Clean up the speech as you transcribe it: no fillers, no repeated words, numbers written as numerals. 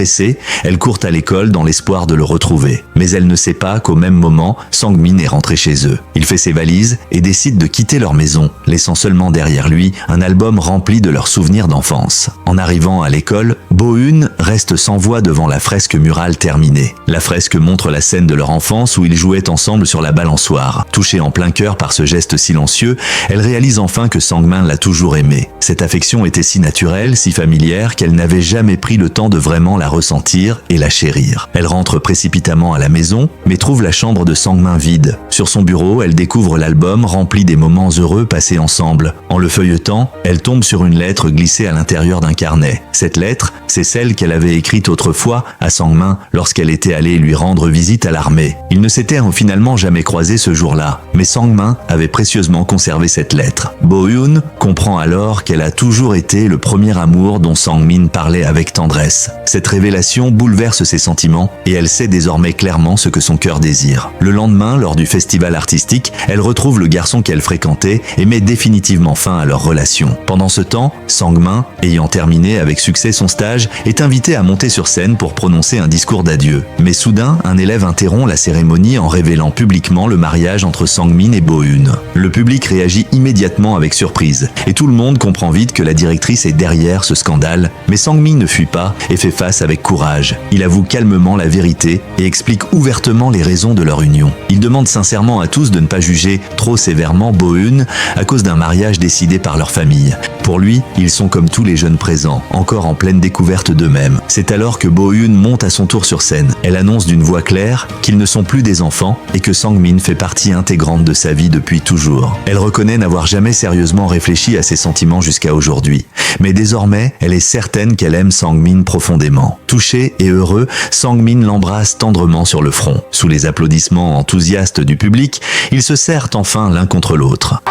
Pressée, elle court à l'école dans l'espoir de le retrouver. Mais elle ne sait pas qu'au même moment, Sang-min est rentré chez eux. Il fait ses valises et décide de quitter leur maison, laissant seulement derrière lui un album rempli de leurs souvenirs d'enfance. En arrivant à l'école, Bo-eun reste sans voix devant la fresque murale terminée. La fresque montre la scène de leur enfance où ils jouaient ensemble sur la balançoire. Touchée en plein cœur par ce geste silencieux, elle réalise enfin que Sang-min l'a toujours aimé. Cette affection était si naturelle, si familière, qu'elle n'avait jamais pris le temps de vraiment la ressentir et la chérir. Elle rentre précipitamment à la maison, mais trouve la chambre de Sang-min vide. Sur son bureau, elle découvre l'album rempli des moments heureux passés ensemble. En le feuilletant, elle tombe sur une lettre glissée à l'intérieur d'un carnet. Cette lettre, c'est celle qu'elle avait écrite autrefois à Sang-min lorsqu'elle était allée lui rendre visite à l'armée. Ils ne s'étaient finalement jamais croisés ce jour-là, mais Sang-min avait précieusement conservé cette lettre. Bo-eun comprend alors qu'elle a toujours été le premier amour dont Sang-min parlait avec tendresse. Cette révélation bouleverse ses sentiments et elle sait désormais clairement ce que son cœur désire. Le lendemain, lors du festival artistique, elle retrouve le garçon qu'elle fréquentait et met définitivement fin à leur relation. Pendant ce temps, Sang-min, ayant terminé avec succès son stage, est invité à monter sur scène pour prononcer un discours d'adieu. Mais soudain, un élève interrompt la cérémonie en révélant publiquement le mariage entre Sang-min et Bo-eun. Le public réagit immédiatement avec surprise et tout le monde comprend vite que la directrice est derrière ce scandale, mais Sang-min ne fuit pas et fait face avec courage. Il avoue calmement la vérité et explique ouvertement les raisons de leur union. Il demande sincèrement à tous de ne pas juger trop sévèrement Bo-eun à cause d'un mariage décidé par leur famille. Pour lui, ils sont comme tous les jeunes présents, encore en pleine découverte d'eux-mêmes. C'est alors que Bo-eun monte à son tour sur scène. Elle annonce d'une voix claire qu'ils ne sont plus des enfants et que Sang-min fait partie intégrante de sa vie depuis toujours. Elle reconnaît n'avoir jamais sérieusement réfléchi à ses sentiments jusqu'à aujourd'hui. Mais désormais, elle est certaine qu'elle aime Sang-min profondément. Touché et heureux, Sang-min l'embrasse tendrement sur le front. Sous les applaudissements enthousiastes du public, ils se serrent enfin l'un contre l'autre.